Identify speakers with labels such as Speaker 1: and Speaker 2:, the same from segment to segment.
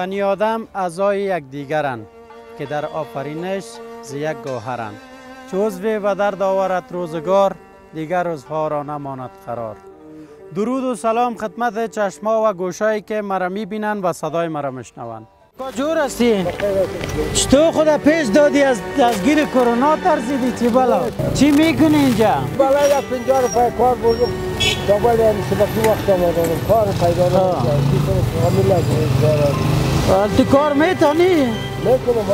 Speaker 1: بنی آدم اعضای یکدیگرند که در آفرینش ز یک گوهرند. چو عضوی به درد آورد روزگار، دیگر عضوها را نماند قرار. درود و سلام خدمت چشما و گوشایی که مرا میبینند و صدای مرا میشنوند. کجور هستی؟ چطور خدا پیش دادی از گیر کرونا ترسیدی چی بلا؟ چی میکنی اینجا؟
Speaker 2: بلا یک 50 روپای کار بردم دنبال سبکی وقت آمدم کار پیدا نمیکنم.
Speaker 1: تو کار میتونی؟
Speaker 2: میکنم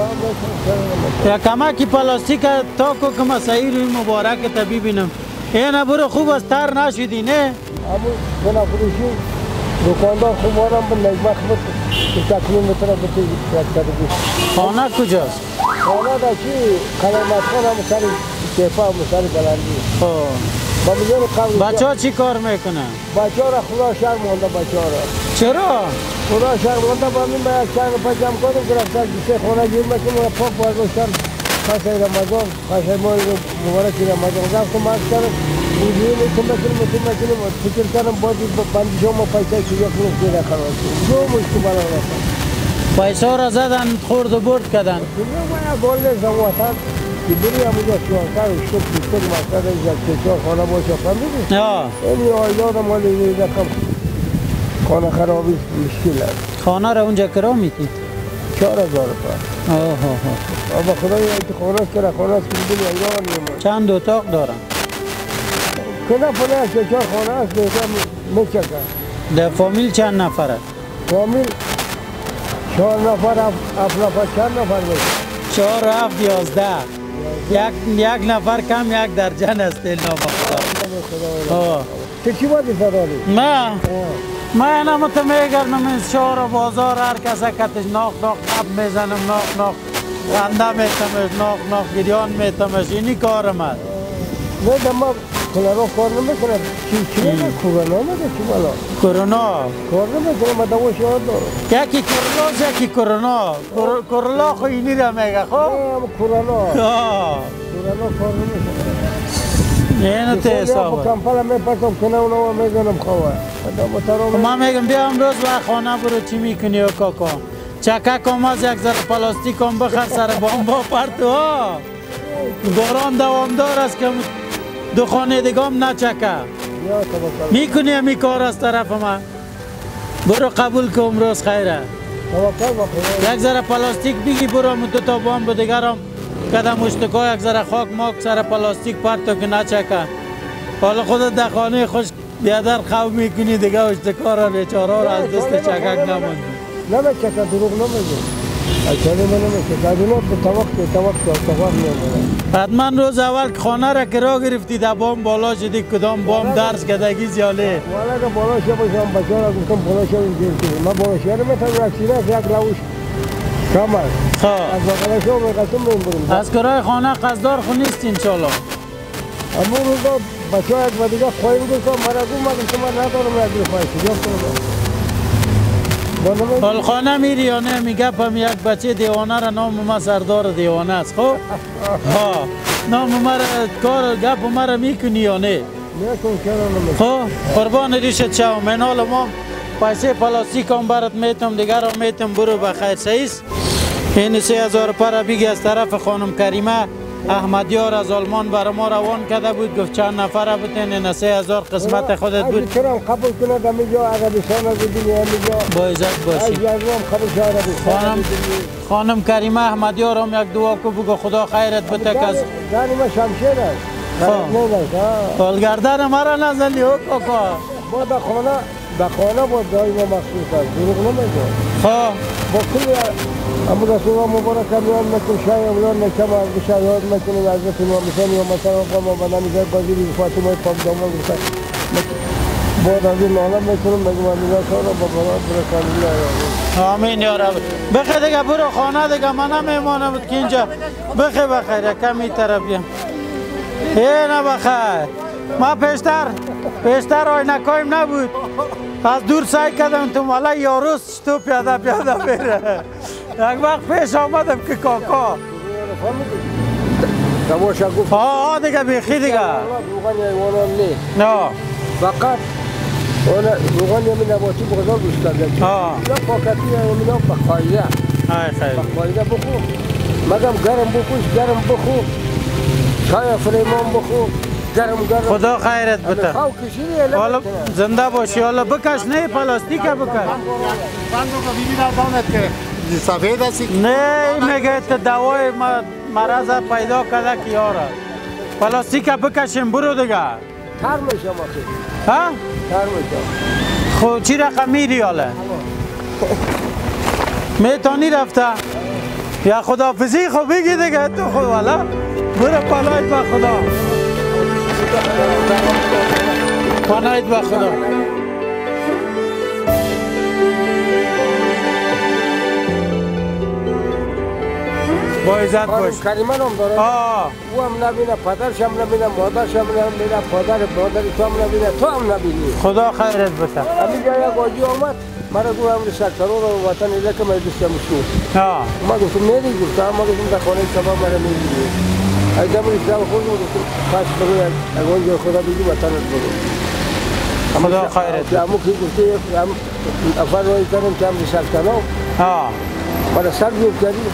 Speaker 1: یا کمکی پلاستیک تا که مسایی روی مبارک تا ببینم. اینه برو خوب از تر نشدی نه؟
Speaker 2: همون بنافروشی دکاندار خوب آرم به نجمه خبت تکمیل میتونه بتیجی
Speaker 1: خانه کجاست؟
Speaker 2: خانه دا چی قلمت خانه هم سر کیفه هم سر بلندی.
Speaker 1: بچه ها چی کار میکنه؟
Speaker 2: بچه ها را خدا شرم مونده بچه ها را.
Speaker 1: چرا؟
Speaker 2: خدا شرم مونده با من باید چند روپای جمع کنم گرفتن دیسه خونه گیر میکنم و پاک برداشتن خواهی رمضان خواهی ماه مبارکی رمضان رفتم مارک کردم بودیم میتونم فکر کردم بازی بندی شما پیسه که یک نفتی را خراب کنم دو مشتی بالا رفتم
Speaker 1: پیسه را زدن خورد و برد کردن؟
Speaker 2: باید گل نیستم وطن که بری همونجا شوانکر شد بیشتر مقصد یک چهار خانه باشه فهمیدی؟ این آیداد مالی رقم خانه خرابی مشکل است.
Speaker 1: خانه را اونجا کرا میتی؟
Speaker 2: 4000 روپیه. اما خدای ایت خانه است که خانه است که بینی ایران میمون.
Speaker 1: چند اتاق دارن؟
Speaker 2: کنه پنه است که 4 خانه است دیگه میچکه.
Speaker 1: در فامیل چند نفره؟
Speaker 2: فامیل 4 نفر 7 نفر چند نفر میشه؟
Speaker 1: 4 7 11 یک نفر کم یک درجن است نابخدا.
Speaker 2: تو چی بودی فراری؟
Speaker 1: من نمت میگردم این شهر و بازار هر کس کتش ناخ نب میزنم ناخ خنده میتمش ناخ گریان میتمش اینی کارم هست.
Speaker 2: نه دما کلانا کار نمیکنم چی میگه کرونا میگه چی بالا؟
Speaker 1: کرونا
Speaker 2: کار نمیکنم دواش یاد دارم
Speaker 1: یکی کرونا یکی کرونا خو اینی را میگه خب؟
Speaker 2: کرونا کار نمیکنم
Speaker 1: اینو ته حساب
Speaker 2: کمپالا میپرسم کنه اونو میزنم خواه
Speaker 1: من میگم بیا امروز و خانه برو چی میکنی و کاکا چکک هم از یک ذره پلاستیک هم بخر سر بامبا پرتو ها باران دوامدار است که دو خانه دیگام نچکه میکنی همی کار از طرف من برو قبول که امروز خیره یک ذره پلاستیک بگی برو دو تا بامب دیگرم کدام اشتکا یک ذره خاک ماک سر پلاستیک پرتو که نچکه حالا خودت در خانه خوش بیادر خواه میکنی دیگه اشتکا را بیچاره را از دست چکک نموندی
Speaker 2: نمیچکه دروغ نمیگه اچانه من نمیچکه از اونا به توقع نمیده
Speaker 1: حتما روز اول خانه را کرا گرفتی در بام بالا شدی کدام بام درس کدگی زیاله
Speaker 2: والا که بالا شد باشم بچه را گفتم بالا شد این گرفتی من بالا شد میتونم یک سینه یک لوش کم است از بالا شد میقسم میبرم
Speaker 1: از کرای خانه قصدار خو نیست انشالله
Speaker 2: امون روزا بچه ها یک و دیگه خواهیم گفتم مرگو ما گفتم من ندارم یک رفایشی جاب کنم
Speaker 1: حال خانه میری یا نه میگه پم یک بچه دیوانه را نام ما سردار دیوانه است خب؟ نام ما را کار گپ ما را میکنی یا نه؟
Speaker 2: میکن چرا
Speaker 1: نمیکن قربان ریشت شو من حال ما پیسه پلاستیک هم برات میتم دیگر هم میتم برو بخیر سیست این 3000 پر بیگی از طرف خانم کریمه احمدیار از آلمان برای ما روان کرده بود گفت چند نفره بتین این 3000 قسمت خودت بود
Speaker 2: چرا قبول کنه دمیجا عربستان از دنیا همیجا
Speaker 1: با عزت باشی خانم کریمه احمدیار هم یک دعا کو بگو خدا خیرت بده که از
Speaker 2: زنی ما شمشیر است
Speaker 1: حالگردن مرا نزنی او کاکا
Speaker 2: با در خانه با جای ما مخصوص است دروغ نمیگه با کلی اما رسول الله مبارک میان میکنه شای اولان نکم از بشایات میکنه از رسول الله مثلا یا مثلا ما بنا میگه بازی فاطمه پاک دامن گفت با نبی ناله میکنم میگم میگه سارا با برات برکت الله
Speaker 1: آمین یا رب بخیر دیگه برو خانه دیگه من نمیمانم که اینجا بخیر کمی طرف بیا نه بخیر ما پیشتر آینکایم نبود از دور سعی کردم تو مالا یاروس تو پیاده بره یک وقت پیش آمدم که کاکا
Speaker 2: تماشا گفت
Speaker 1: دیگه بیخی دیگه
Speaker 2: نه فقط اون روغن یه نباتی بغضا دوست دارم. یا پاکتی یه بخوایده.
Speaker 1: خیر.
Speaker 2: بخوایده بخور. مگم گرم بخوش گرم بخور. چای فریمان بخور. گرم.
Speaker 1: خدا خیرت بده. حالا زنده باشی. حالا بکش نه پلاستیک بکش.
Speaker 3: بند رو ببینید دانت که سفید هستی.
Speaker 1: نه میگه تو دوای مرض پیدا کرده که یاره. پلاستیک بکشیم برو دیگه.
Speaker 2: تر میشم آخه.
Speaker 1: ها؟
Speaker 2: تر میشم.
Speaker 1: خب چی رقم میری حالا؟ میتونی رفته؟ یا خداحافظی خب بگی دیگه تو خود والا. برو پناهت با خدا. پناهت با خدا. با عزت باش.
Speaker 2: کریمان هم داره. او هم نبینه، پدرش هم نبینه، مادرش هم نبینه، مادری تو هم نبینه، تو هم نبینی.
Speaker 1: خدا خیرت بده.
Speaker 2: همین جا یک آجی آمد، مرا گو هم سرکرون رو وطن ایده که من دوستم شد. ما گفتم میری گفتم، ما گفتم در خانه سبا مرا میری. ایده من اسلام خود رو گفتم پس برو یک آنجا خدا بیدی وطنت برو.
Speaker 1: خدا خیرت بده.
Speaker 2: همون که گفته هم افر روی کنم که هم سرکنم. مرا سر جور کردیم.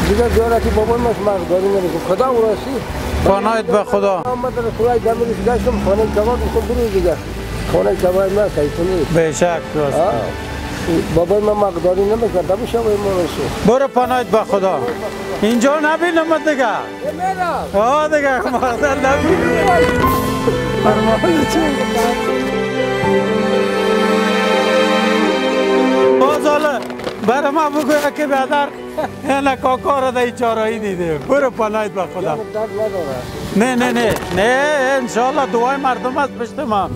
Speaker 2: دیگر جوراتی بابا ماش مقداری نمیکنم. خدا ورسی.
Speaker 1: پناهت به خدا.
Speaker 2: من در خدای دمیرش گشتم خانه کباب میخوام برو دیگه. خانه کباب نه کیفونی.
Speaker 1: به شک راست.
Speaker 2: بابا من مقداری نمیکنم. دمیشه وای مرسو.
Speaker 1: برو پناهت به خدا. اینجا نبینم دیگه.
Speaker 2: میرم.
Speaker 1: دیگه مقدار نبینم. فرمان چی؟ باز حالا برای ما بگوی که بیادر اینه کاکا را در چارایی دیده. برو پناهت به خدا. نه انشاءالله دعای مردم است پشت ما.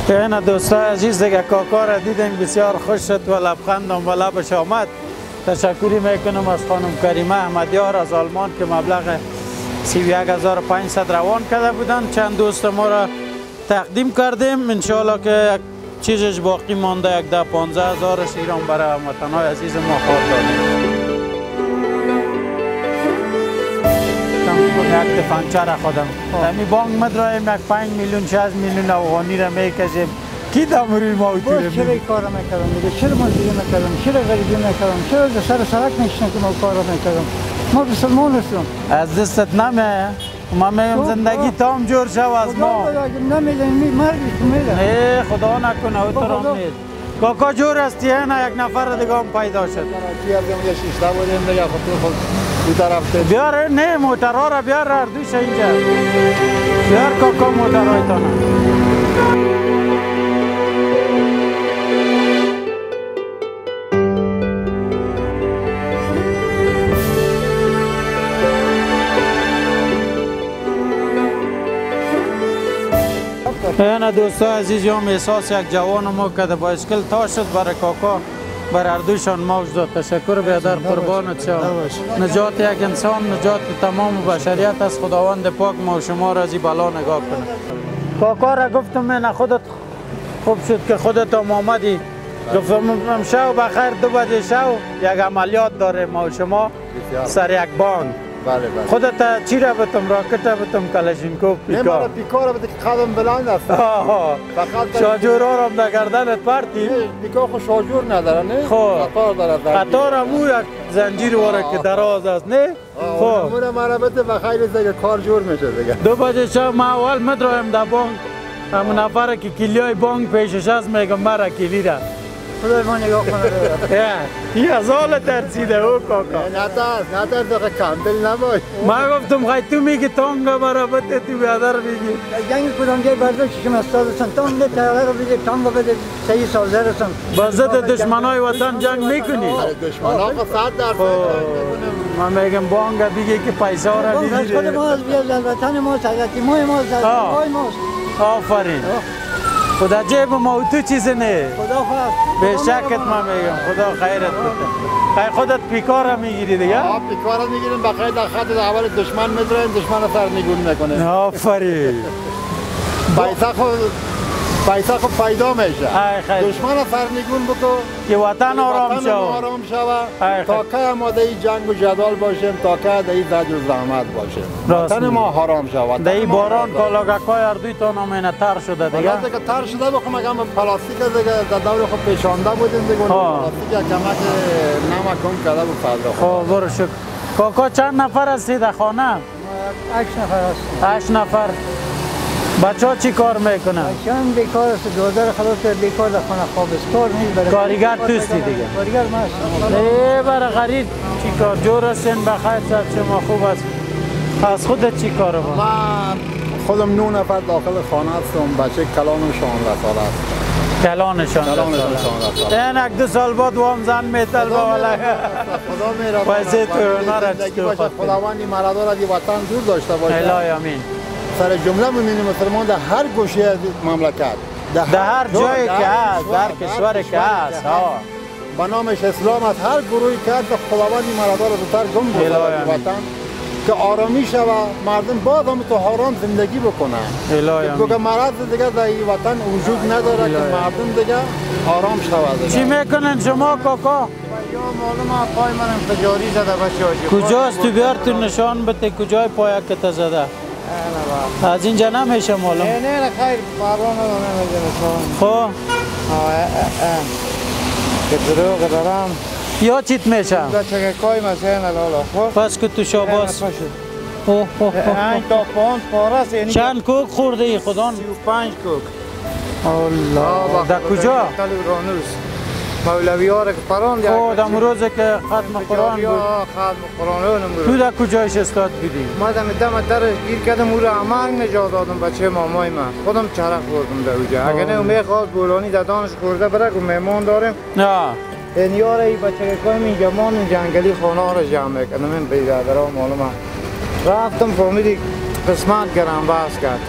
Speaker 1: اینه دوستای عزیز دیگه کاکا را دیدیم بسیار خوش شد و لبخندم و لبش آمد. تشکری میکنم از خانم کریمه احمدیار از آلمان که مبلغ 31500 روان کرده بودن. چند دوست ما را تقدیم کردیم. انشاءالله که چیزش باقی مانده 10-15 هزارش ایران برای هموطنهای عزیز ما خواهد دادیم. یک دفنچه را خودم امی بانک مدرایم 5 میلیون 6 میلیون افغانی را میکشیم. کی دامروی ما اوتیره
Speaker 4: چرا این کار میکردم دیگه؟ چرا مزدوری میکردم؟ چرا غریبی میکردم؟ چرا سر سرک نشینم که ما کار میکردم؟ ما مسلمان هستم.
Speaker 1: از دستت نمیه. ما میگم زندگی تام جور شو از ما.
Speaker 4: نمیدن مرگی تو میدن.
Speaker 1: نه خدا نکنه او ترام نیست. کاکا جور هستی نه یک نفر دیگه هم پیدا شد. بیار نه موترها را بیار اردوش اینجا. بیار کاکا موترهای تانه. این دوستا عزیز هم احساس یک جوان ما که با اشکال تا شد برای کاکا بر اردوشان موج داد. تشکر بیادر قربانت شم. نجات یک انسان نجات تمام بشریت از خداوند پاک ما و شما را از این بلا نگاه کنه. کاکا را گفتم من خودت خوب شد که خودت هم آمدی. گفتم شو بخیر 2 بجه شو یک عملیات داره ما و شما سر یک بانک.
Speaker 3: بله.
Speaker 1: خودت چی را بتم راکت را بتم کلاشینکوف پیکا.
Speaker 3: نه مرا پیکا را بده که قدم بلند است.
Speaker 1: شاجور را در گردنت پرتی؟
Speaker 3: پیکا خود شاجور نداره نه؟
Speaker 1: خطار
Speaker 3: داره.
Speaker 1: خطار هم او یک زنجیر واره که دراز است نه؟
Speaker 3: خب. مرا بده بخیر دیگه کار جور میشه دیگه.
Speaker 1: 2 بجه شب ما اول مدرایم در بانک. همون نفر که کلیای بانک پیشش است میگم مرا کلی را.
Speaker 4: خدای ما نگاه کنه.
Speaker 1: یه از حال ترسیده او کاکا.
Speaker 3: نه دیگه کامل نباش.
Speaker 1: ما گفتم خواهی تو میگی تانگا برا بده تو بیادر میگی.
Speaker 4: جنگ کدام جای برداشت که استاد هستن تانگ تیاره رو بده تانگا بده 3 سال زر هستن.
Speaker 1: با ضد دشمنای وطن جنگ میکنی؟
Speaker 3: دشمنا که 100%
Speaker 1: من میگم بانگا بگی که پیسه را
Speaker 4: میگیره. خود ما از وطن ما سیاتی ما پای ماست.
Speaker 1: آفرین. خدا جیب ما تو چیز نه.
Speaker 4: خدا خواهد.
Speaker 1: به شکت من میگم خدا خیرت بده. خودت پیکار را میگیری دیگه؟
Speaker 3: پیکار را میگیریم بخیر در خط اول دشمن میدریم دشمن را سرنگون میکنه.
Speaker 1: آفرین.
Speaker 3: پیسه خود پیسه خب پیدا میشه.
Speaker 1: ای خیر.
Speaker 3: دشمن سرنگون بکو
Speaker 1: که وطن آرام شو.
Speaker 3: آرام شوه. تا که ما در این جنگ و جدال باشیم، تا که در این زجر و زحمت باشیم. وطن ما آرام شوه.
Speaker 1: در این باران کالاگاکای اردوی تا نامینه تر شده دیگه.
Speaker 3: وقتی که تر شده بخوام اگه پلاستیک دیگه در دور خود پیشانده بودیم دیگه. پلاستیک کمک نمک کم کرده بود فردا.
Speaker 1: خب برو شکر. کاکا چند نفر هستی در خانه؟
Speaker 4: 8 نفر هستیم.
Speaker 1: 8 نفر. بچه ها چی کار میکنن؟
Speaker 4: بچه هم بیکار است. دوزار خلاص بیکار در خانه خواب است. کار نیست.
Speaker 1: کارگر توستی دیگه.
Speaker 4: کارگر ما هستم.
Speaker 1: ای برای غریب چی کار؟ جور هستین بخیر صاحب شما خوب است. از خودت چی کار با؟
Speaker 3: من خودم 9 نفر داخل خانه هستم. بچه کلانم 16 ساله است.
Speaker 1: کلانشان 16 ساله. این 1-2 سال بعد وام زن میتل با ولی.
Speaker 3: خدا میره.
Speaker 1: واسه تو نرد تو خود.
Speaker 3: خداوندی مردا را دی وطن دور داشته باشه.
Speaker 1: الهی آمین.
Speaker 3: سر جمله مومنین مسلمان در هر گوشه از مملکت
Speaker 1: در هر جایی که هست، در کشوری که هست،
Speaker 3: با نامش اسلام از هر گروهی که هست خداوندی مردا را زودتر گم بزنه وطن که آرامی شوه، مردم باز هم تو حرام زندگی بکنن.
Speaker 1: الهی آمین.
Speaker 3: که مرض دیگه در این وطن وجود نداره که مردم دیگه آرام شوه.
Speaker 1: چی میکنن شما کاکا؟
Speaker 2: یا معلومه پای من انفجاری زده باشه.
Speaker 1: کجاست تو بیار تو نشان بده کجای پایکت زده؟ از اینجا نمیشه معلوم.
Speaker 2: نه خیر پروانه نمیشه نشان.
Speaker 1: خب
Speaker 2: که دروغ دارم
Speaker 1: یا چیت میشه؟
Speaker 2: بچه کای مثلا لالا. خب
Speaker 1: پس که تو شاباس.
Speaker 2: این تا 5 پاره است. یعنی
Speaker 1: چند کوک خورده ای خدا؟
Speaker 2: 35 کوک.
Speaker 1: الله. در کجا؟
Speaker 2: رانوس مولوی ها را که پراند.
Speaker 1: خب در روز که ختم قرآن بود.
Speaker 2: ختم قرآن
Speaker 1: تو در کجایش استاد بودی؟
Speaker 2: ما دم درش گیر کردم او را امنگ نجات دادم بچه مامای من. خودم چرخ خوردم در اونجا. اگر نه میخواست بولانی در دانش خورده بره که مهمان داریم.
Speaker 1: نه.
Speaker 2: این یاره ای بچه کایم این جمان جنگلی خانه ها را جمع میکنم. من بیدادرها معلومه. رفتم فهمیدی قسمت گرم بحث کرد.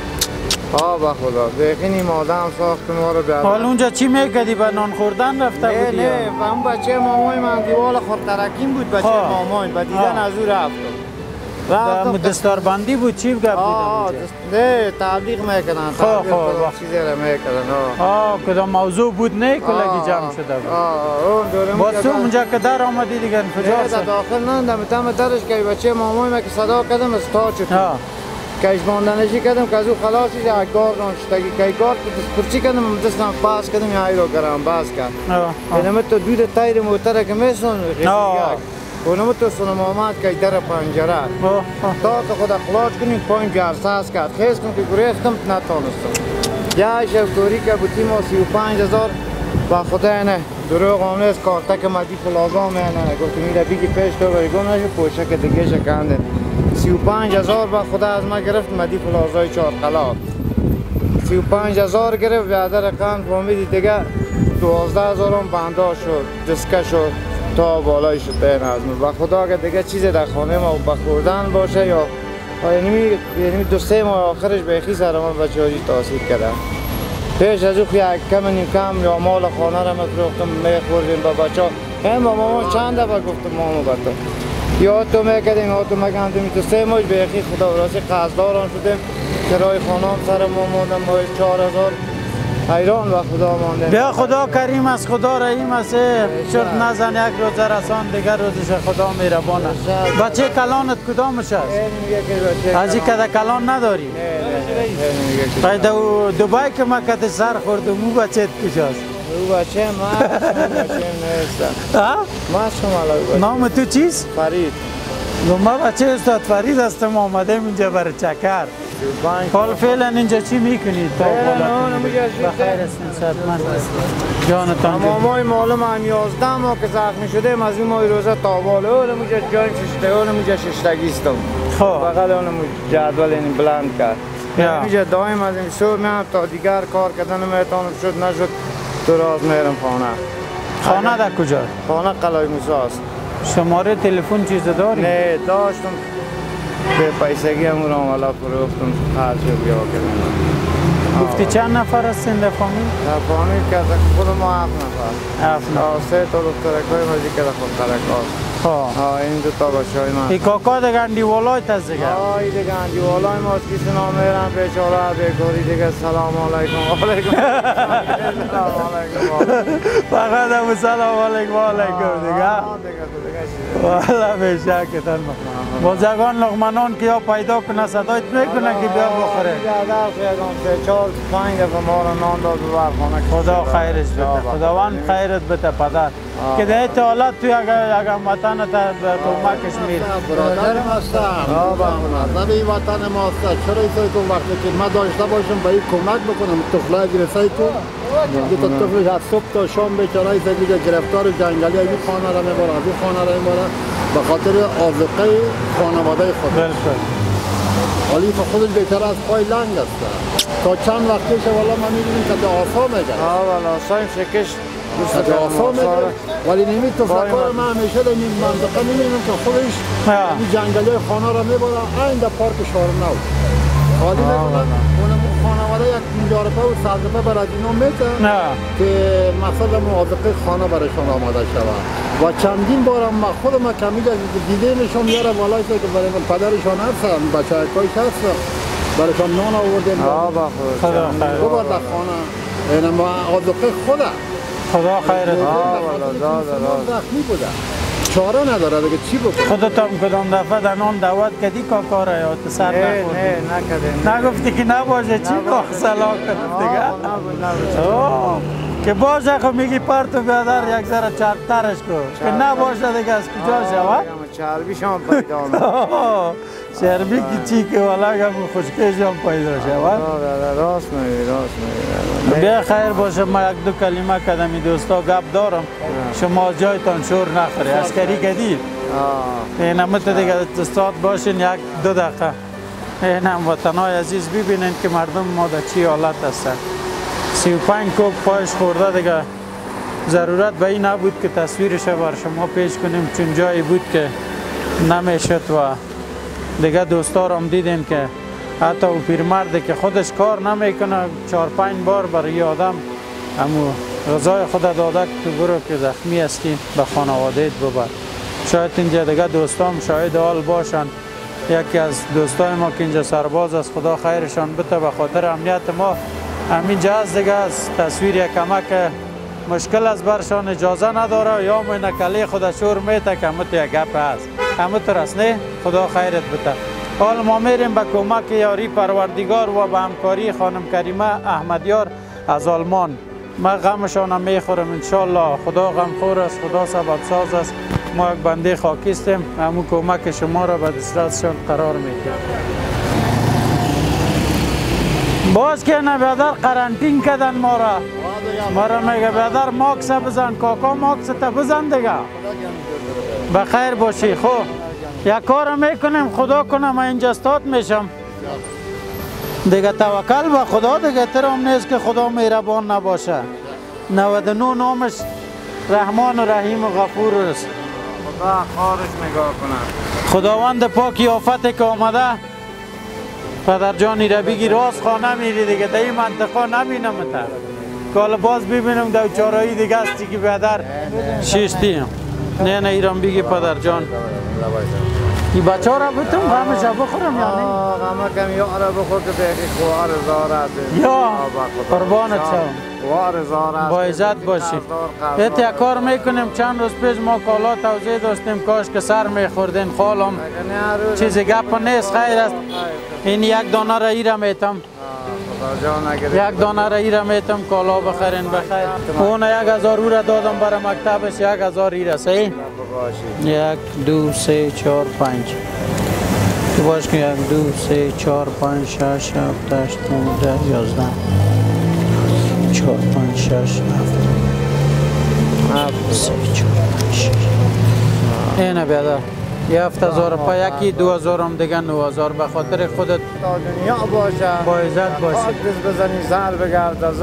Speaker 2: با خدا بخینی آدم ساخت ما رو بیادر.
Speaker 1: حال اونجا چی میکردی؟ به نان خوردن رفته بودی؟
Speaker 2: نه و اون بچه مامای من دیوال خورترکیم بود بچه مامای و دیدن از او رفتم.
Speaker 1: دستاربندی بود چی گپ بودم؟
Speaker 2: نه تبلیغ میکنن. تبلیغ چیزی را میکنن.
Speaker 1: کدام موضوع بود نه کلگی جمع شده بود. با تو اونجا که در آمدی دیگه انفجار
Speaker 2: شد. داخل نه دم درش که بچه مامای من که صدا کردم استاد شد. کاش ماندنشی کردم که از او خلاصی یک گار نشتگی که گار پرچی کردم دستم پاس کردم یا ایرو کردم باز کرد. اینم تو دود تایر موتر که میسون اونم تو سونم آمد که در پنجره تا که خدا خلاص کنیم پایین جرساز کرد خیز کن که گریختم نتونستم. یا شب دوری که بودیم 35,000 با خدا اینه دروغ آمنیست کارتا که مدی فلازا مینه گفتم میره بیگی پیش تو بری گم نشو پوشه که دیگه شکنده 35,000 با خدا از ما گرفت مدی فلازای 4 قلاب 35,000 گرفت بیادر قند فهمیدی دیگه 12,000 هم بنده شد دسکه شد تا بالای شد بین از من و خدا که دیگه چیزی در خانه ما بخوردن باشه یا یعنی 2-3 ماه آخرش بیخی سر من بچه هایی تاثیر کردن پیش از او کم نیم کم یا مال خانه را مفروختم میخوردیم با بچه ها این با مامان چند دفعه گفتم ماما برتا یا تو میکردیم یا تو میکردیم تو 3 ماه بیخی خدا براستی قصداران شدیم کرای خانه هم سر ما موندم ماه 4,000 حیران و خدا مانده
Speaker 1: بیا خدا کریم است خدا رحیم است شرط نزن یک روز رسان دیگر روزش خدا مهربان است بچه کلانت کدامش است؟ از این که کلان نداری؟ نه دبی که من کت سر خوردم او بچه کجاست؟
Speaker 2: او بچه نیستم ما شما
Speaker 1: نام تو چیست؟
Speaker 2: فرید
Speaker 1: ما بچه استاد فرید هستم آمدیم اینجا برای چکر حال فعلا اینجا چی میکنید؟ بخیر هستین صحتمند جانتان
Speaker 2: مامای معلوم هم 11 ماه که زخمی شده از این ماه روزه تاباله اونم اینجا جایم ششتگی اونم اینجا ششتگیستم بغل اونم جدول این بلند کرد اینجا دایم از این صبح میام تا دیگر کار کردن میتونم شد نشد تو راز میرم
Speaker 1: خانه در کجا؟
Speaker 2: خانه قلعه موسی است
Speaker 1: شماره تلفن چیز داری؟
Speaker 2: نه داشتم به پیسگی همون را والا فروختم خرج بیا کردم
Speaker 1: گفتی چند نفر هستین در فامیل؟
Speaker 2: در فامیل که خود ما 7 نفر
Speaker 1: 7 نفر
Speaker 2: 3 تا دخترک های مزید که در خود ترک هست
Speaker 5: این دو تا بچه های من
Speaker 1: این کاکا دیگه اندیوالای تست دیگه
Speaker 5: این دیگه اندیوالای ماست که سنا میرن بیچاره بیکاری دیگه سلام علیکم علیکم سلام علیکم
Speaker 1: فقط هم سلام علیکم علیکم دیگه والا بیشکتن بازگان لغمنان که یا پیدا کنه صدایت میکنه که بیا بخوره
Speaker 5: چهار پنج دفعه ما رو نان داد ببر خانه
Speaker 1: خدا خیرش بده خداوند خیرت بده پدر که در این حالت توی اگر وطن تا به کمکش میره
Speaker 3: برادرم هستم به این وطن ما هستم چرا ایسای کن وقتی که من داشته باشم به این کمک بکنم تخلای گرسای کن دو تا طفلش از صبح تا شام بیچاره ایسای دیگه گرفتار جنگلی از این خانه را میباره از این خانه را میباره به خاطر آذقه خانواده خود حالی که خودش بیچاره از پای لنگ است تا چند وقتیش والا ما میبینیم که آسا میگه
Speaker 5: والا آسا شکش
Speaker 3: آسا میگه ولی نمی تفکر من همیشه در این منطقه میبینم که خودش این جنگلی خانه را میباره این در پارک شارنو حالی میکنم اونم خانواده یک مجاربه و سلطبه برای اینا میده که مثلا موافقه خانه برایشان آماده شود و چندین بارم ما خودم کمی دیده نشون میاره والایی که برای پدرشان هستن بچه هایش هستن برایشان نان آوردیم ببر در خانه این موافقه خوده
Speaker 1: خدا خیرت
Speaker 3: زخمی بوده چاره نداره دیگه چی بکنه
Speaker 1: خودت هم کدام دفعه در نان دعوت کردی کاکا را یا تو سر نخوردی؟
Speaker 5: نه نکردیم
Speaker 1: نگفتی که نباشه چی ناخصلا کنم دیگه؟ که باشه خب میگی پرتو بیادر یک ذره چربترش کن که نباشه دیگه از کجا شود؟
Speaker 5: چربیش هم پیدا آمد
Speaker 1: چربی که چی که والا هم خوشکش هم پیدا شود؟
Speaker 5: راست میگی
Speaker 1: بیا خیر باشه ما یک دو کلمه کدمی دوستا گپ دارم شما جایتان شور نخوری عسکری کدید این همه دیگه استاد باشین یک دو دقیقه این هم وطنهای عزیز ببینین که مردم ما در چی حالت هستن 35 کوک پایش خورده دیگه ضرورت به این نبود که تصویرش بر شما پیش کنیم چون جایی بود که نمیشد و دیگه دوستا رو هم دیدین که حتی او پیرمرده که خودش کار نمیکنه 4-5 بار برای آدم همو غذای خود داده که تو برو که زخمی هستی به خانوادهت ببر شاید اینجا دیگه دوستام شاید حال باشن یکی از دوستای ما که اینجا سرباز است خدا خیرشان بده به خاطر امنیت ما همین جهاز دیگه از تصویر یک کمک مشکل از برشان اجازه نداره یا منکلی خود شور میته که همه تو یک گپ هست همه تو رست نه خدا خیرت بده حال ما میریم به کمک یاری پروردگار و به همکاری خانم کریمه احمدیار از آلمان ما غمشان میخورم انشالله خدا غمخور است خدا سبب ساز است ما یک بنده خاکیستیم همون کمک شما را به دسترسشان قرار میدیم باز که نه بیادر قرنطین کردن ما را میگه بیادر ماکس بزن کاکا ماکس تا بزن دیگه بخیر باشی خب یک کار میکنیم خدا کنم من اینجا استاد میشم دیگه توکل به خدا دیگه احترام نیست که خدا مهربان نباشه 99 نامش رحمان و رحیم و غفور است
Speaker 5: خدا خارش نگاه کنه
Speaker 1: خداوند پاکی آفت که آمده پدر جانی را بگی راست خانه میری دیگه در این منطقه نمینم تا کال باز ببینم دو چارایی دیگه هستی که بیادر شیشتیم نه ایران بگی پدر جان این بچه ها را بتم غمش را بخورم یا نه؟
Speaker 5: غمه کم یا را بخور که دیگه خوار زارت
Speaker 1: یا قربانت شم
Speaker 5: خوار زارت
Speaker 1: با عزت باشی ایت یک کار میکنیم چند روز پیش ما کالا توضیح داشتیم کاش که سر میخوردین خالم چیزی گپ نیست خیر است این یک دانه را ایره میتم یک دانه را ایره میتم کالا بخرین بخیر اون 1000 را دادم برای مکتبش 1000 ایره صحیح؟ 1 2 3 4 5 تو باش که 1 2 3 4 5 6 7 8 9 10 11 4 5 6 7 3 4 5 6 اینه بیادر 7000 پا یکی 2000 هم دیگه 9000 به خاطر خودت
Speaker 5: تا دنیا باشه
Speaker 1: با عزت باشی
Speaker 5: دست بزنی زهر بگرد از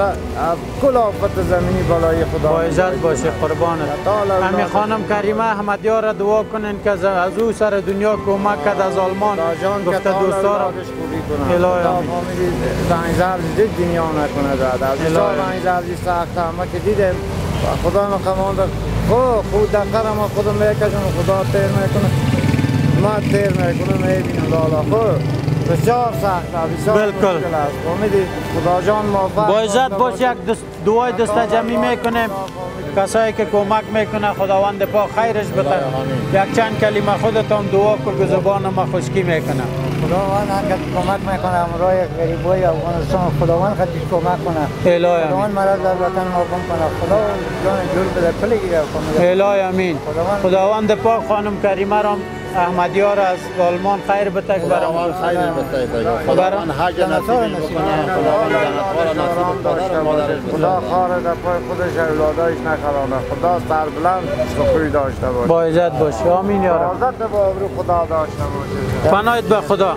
Speaker 5: کل آفت زمینی بالای خدا
Speaker 1: با عزت باشی قربانت همین خانم کریمه احمدیار را دعا کنین که از او سر دنیا کمک کرد از آلمان گفته دوستا را الهی آمین
Speaker 5: زنگ دید دنیا نکنه داد از زنگ سخت همه که دیدم خدا نخواهد خود دقیقا ما خودم میکشم خدا تیر میکنه ما تیر میکنه میبینم لالا خود بسیار سخت بسیار
Speaker 1: بالکل
Speaker 5: مشکل است امیدی خدا جان موفق
Speaker 1: با عزت باش یک دعای دسته جمعی میکنیم کسایی که کمک میکنه خداوند پاک خیرش بده یک چند کلمه خودتان دعا کن که زبان ما خشکی میکنه
Speaker 4: خداوند هر کمک میکنه همراه غریبای افغانستان خداوند خودش کمک کنه
Speaker 1: الهی امین
Speaker 4: خداوند مرا در وطن محکم کنه خدا جان جور بده پلی گیره کنه
Speaker 1: الهی امین خداوند پاک خانم کریمه را احمدیار از آلمان خیر بده که
Speaker 3: خداوند خیر بده خداوند حج نصیب بکنه خداوند جنت‌ها را نصیب کنه مادرش
Speaker 5: خدا خار در پای خودش اولادایش نخرانه خدا سربلند سخوی داشته باشه
Speaker 1: با عزت باشی آمین یا رب
Speaker 5: عزت با ابرو خدا داشته باشه
Speaker 1: پناهت به خدا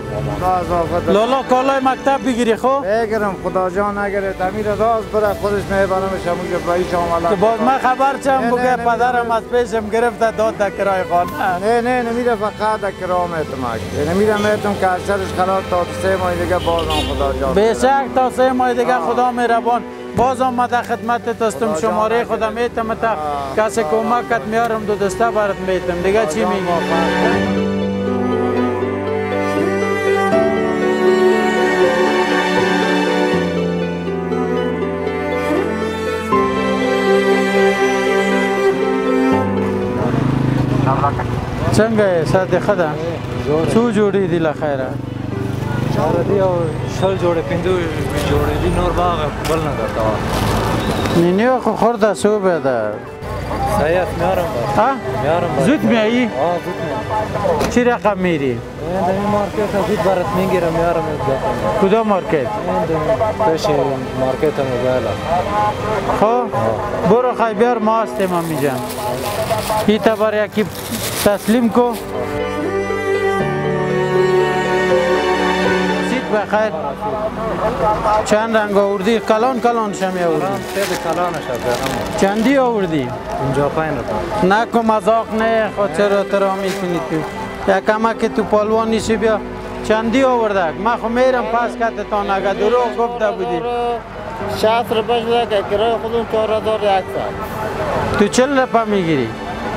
Speaker 1: لالا کالای مکتب بگیری خب
Speaker 5: بگیرم خدا جان نگره امیر راز بره خودش میبرمش همون که بایش آمالا
Speaker 1: که باز من خبر چم بگه پدرم از پیشم گرفته داد در کرای خانه
Speaker 5: نه نمیره فقط در کرام اتماک نمیره میتون که اکثرش خلاص تا 3 ماه دیگه باز هم خدا جان
Speaker 1: بیشک تا 3 ماه دیگه خدا مهربان باز هم در خدمتت هستم شماره خدا میتم تا کسی کمکت میارم دو دسته برات میتم دیگه چی میگی څنګه صادقه ده څو جوړې دي له خیره
Speaker 6: چاره دی او شل جوړې پنځه جوړې دي نور باغ بل نه درته
Speaker 1: نینه خو خورده صوبه ده
Speaker 6: صحیح است میارم
Speaker 1: ها
Speaker 6: میارم
Speaker 1: زود میایی
Speaker 6: زود میارم
Speaker 1: چی رقم میری
Speaker 6: در این مارکت زود برات میگیرم میارم
Speaker 1: کدام مارکت
Speaker 6: پیش مارکت موبایل
Speaker 1: خب برو خیلی بیار ما هستیم امی جان ای تبر یکی تسلیم کو بخیر چند رنگ آوردی؟ کلان شمی آوردی؟
Speaker 6: سید کلانش از
Speaker 1: چندی آوردی؟
Speaker 6: 55 روپیه
Speaker 1: نکن مذاق نه خود چرا ترا میکنی تو یک کمک تو پالوان نیستی بیا چندی آورده؟ من خو میرم پس کت تان اگه دروغ گفته بودی
Speaker 5: 60 روپیه شده که کرای خودم 4100
Speaker 1: تو 40 روپیه میگیری؟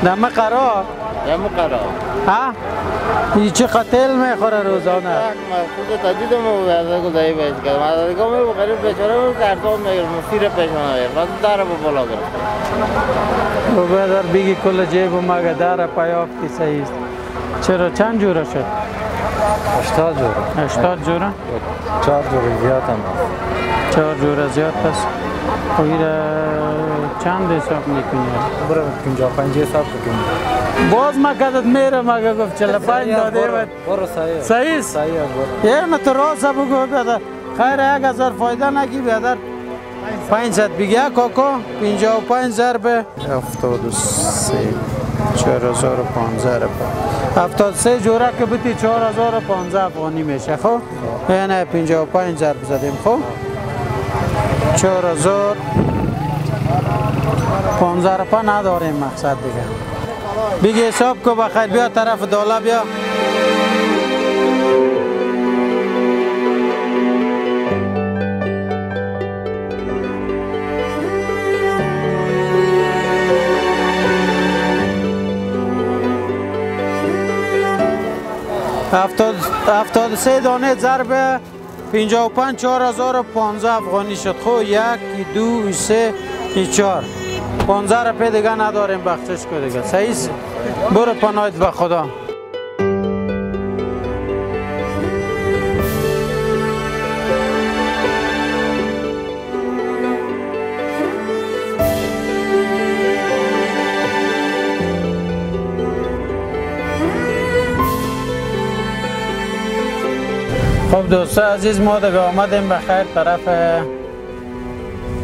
Speaker 1: دمه قرار؟
Speaker 5: دمه قرار
Speaker 1: ها؟ این چه قتل میخوره روزانه؟
Speaker 5: من خود تجدید موبایل گذاری بیش کردم از دیگه می بخریم بیچاره رو کارتون میگیرم مسیر پیش منویر بعد داره با بالا گرفت
Speaker 1: و بدر بگی کل جیب و مگه داره پیافتی صحیح است چرا چند جوره شد؟
Speaker 6: 80 جوره
Speaker 1: 80 جوره؟
Speaker 6: 4 جوره زیاد هم هست
Speaker 1: 4 جوره زیاد هست خب چند حساب میکنی؟
Speaker 6: برو 55 حساب کنی
Speaker 1: باز ما کدت میرم اگه گفت 45 داده بود
Speaker 6: برو
Speaker 1: صحیح است؟
Speaker 6: صحیح است
Speaker 1: یه من راست بگو بیادر خیر 1000 فایده نگی بیادر 500 بگه کاکا 55 ضرب 73 4015 روپیه 73 جوره که بتی 4015 افغانی میشه خب یعنی 55 ضرب زدیم خب 4015 روپیه نداریم مقصد دیگه بگی حساب کو بخیر بیا طرف دالا بیا هفتاد سه دانه ضرب 55 4015 افغانی شد خب 1 2 3 4 15 روپیه دیگه نداریم بخشش کو دیگه صحیح است برو پناهت به خدا خب دوستا عزیز ما دیگه آمدیم به خیر طرف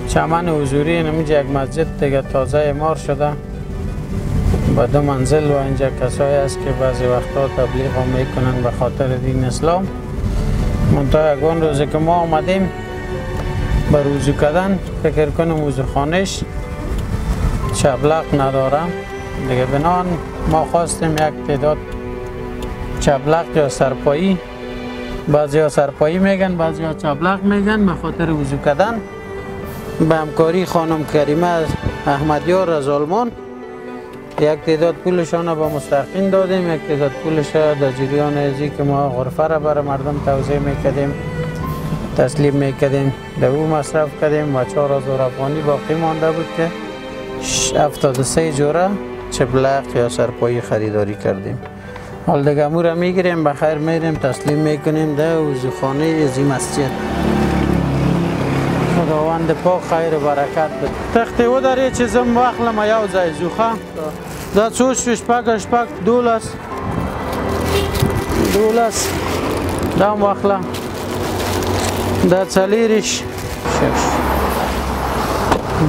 Speaker 1: چمن حضوری اینجا یک مسجد دیگه تازه اعمار شده با 2 منزل و اینجا کسایی است که بعضی وقتا تبلیغ هم میکنن به خاطر دین اسلام منتها یکان روزی که ما آمدیم به وضو کردن فکر کنم وضو خانش چبلق ندارم دیگه بنان ما خواستیم یک تعداد چبلق یا سرپایی بعضی ها سرپایی میگن بعضی ها چبلق میگن به خاطر وضو کردن به همکاری خانم کریمه احمدیار از آلمان یک تعداد پولشان با مستحقین دادیم، یک تعداد پولش در جریان ازی که ما غرفه را برای مردم توزیع میکردیم تسلیم میکردیم در او مصرف کردیم و 4000 افغانی باقی مانده بود که 73 جوره چبلق یا سرپایی خریداری کردیم. حال دیگه امو را میگیریم بخیر میریم تسلیم میکنیم در وضوخانه ازی مسجد. خداوند پاک خیر و برکت بده. تختی او در یه چیزم وقلم یو زای زوخه دا سوش شپک دولس دام وقلم دا چلیرش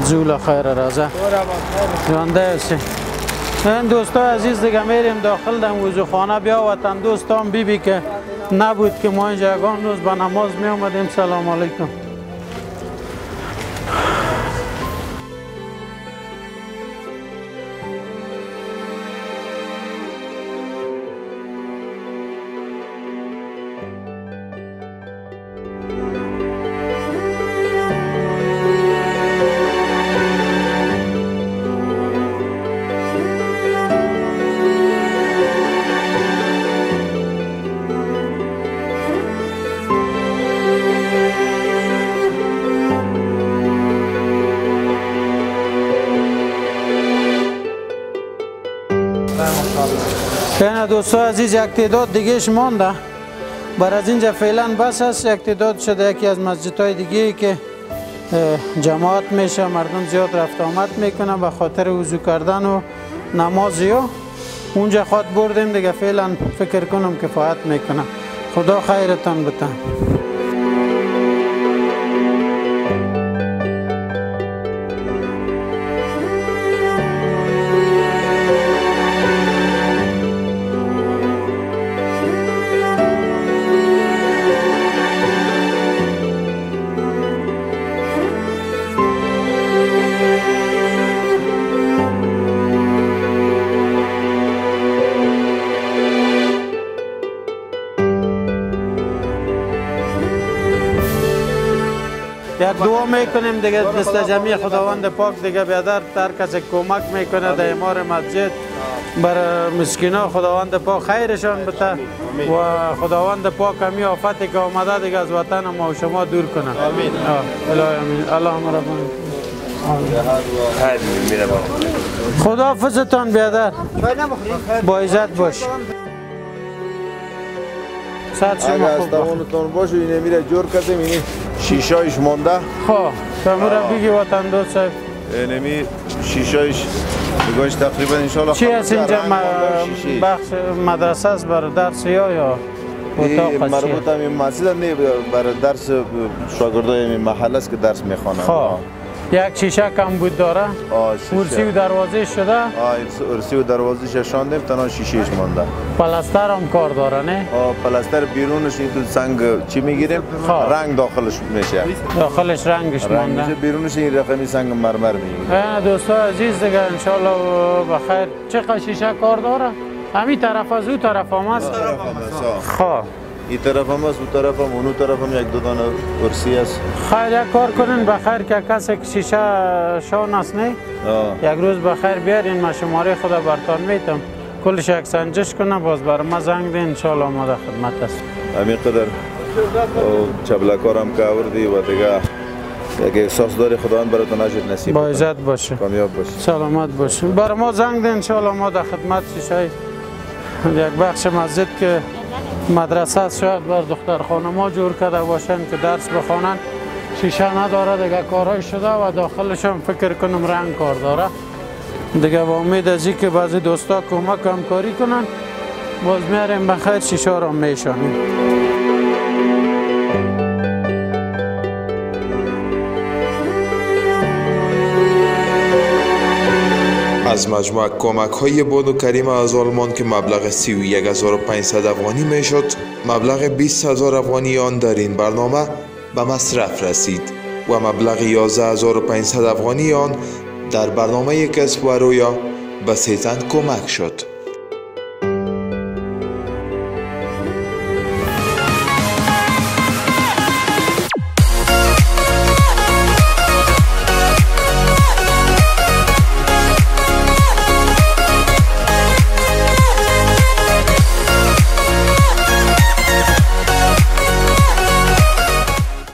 Speaker 1: زول خیر رازه جانده هستی. این دوستا عزیز دیگه میریم داخل دم وضوخانه بیا وطن دوستان بی که نبود که ما اینجا یگان روز به نماز می اومدیم. سلام علیکم. این دوستا عزیز یک تعداد دیگهش مانده بر از اینجا فعلا بس است. یک تعداد شده یکی از مسجدهای دیگه که جماعت میشه مردم زیاد رفت آمد میکنه به خاطر وضو کردن و نمازی ها اونجا خود بردیم دیگه فعلا فکر کنم کفایت میکنه. خدا خیرتان بده. یک دعا میکنیم دیگه مثل جمعی خداوند پاک دیگه بیادر هر کسی کمک میکنه در امار مسجد بر مسکینا خداوند پاک خیرشان بده و خداوند پاک همی آفتی که آمده دیگه از وطن ما و شما دور کنه. آمین. الهی آمین. اللهم ربنا. خدا حافظتان بیادر. با عزت باش.
Speaker 7: اگه از توانتون باشه اینه میره جور کردیم اینه شیشایش مانده.
Speaker 1: خواه تمورا بگی وطن دوست صاحب
Speaker 7: اینمی شیشایش بگوش تقریبا انشالله
Speaker 1: چی هست اینجا بخش مدرسه است برای درس یا اتاق است؟
Speaker 7: مربوط هم این مسجد نه برای درس شاگردای این محل است که درس میخوانند.
Speaker 1: خواه یک شیشه کم بود داره؟ ارسی و دروازه شده؟
Speaker 7: ارسی و دروازه شاندیم تنها شیشهش مانده.
Speaker 1: پلستر هم کار داره نه؟
Speaker 7: پلستر بیرونش این تو سنگ چی میگیریم؟ رنگ داخلش میشه.
Speaker 1: داخلش رنگش مانده؟
Speaker 7: میشه بیرونش این رقمی سنگ مرمر میگیریم.
Speaker 1: دوستا عزیز دیگه انشالله بخیر. چقدر شیشه کار داره؟ همین طرف از او طرف هم است؟ خواه
Speaker 7: این طرف هم است، اون طرف هم، اونو طرف هم یک دو دانه ارسی است.
Speaker 1: خیر یک کار کنین بخیر که کسی که شیشه شان است نه؟ یک روز بخیر بیارین ما شماره خدا برتان میتم کلش یک سنجش کنه باز بر ما زنگ دین انشالله ما در خدمت است.
Speaker 7: همین قدر چبلکارم که آوردی و دیگه یک احساس داری خداوند برات نجات نصیب
Speaker 1: با عزت باشه.
Speaker 7: کامیاب باشه.
Speaker 1: سلامت باشه. بر ما زنگ دین انشالله ما در خدمت شیشه یک بخش مسجد که مدرسه است شاید بر دخترخانه ما جور کرده باشن که درس بخوانن شیشه نداره دیگه کارهای شده و داخلش هم فکر کنم رنگ کار داره دیگه با امید از این که بعضی دوستا کمک همکاری کنن باز میاریم بخیر شیشه را میشانیم.
Speaker 8: از مجموع کمک های بادو کریم از آلمان که مبلغ 31500 افغانی می شد مبلغ 20000 افغانی آن در این برنامه به مصرف رسید و مبلغ 11500 افغانی آن در برنامه کسب و رویا به 3 تن کمک شد.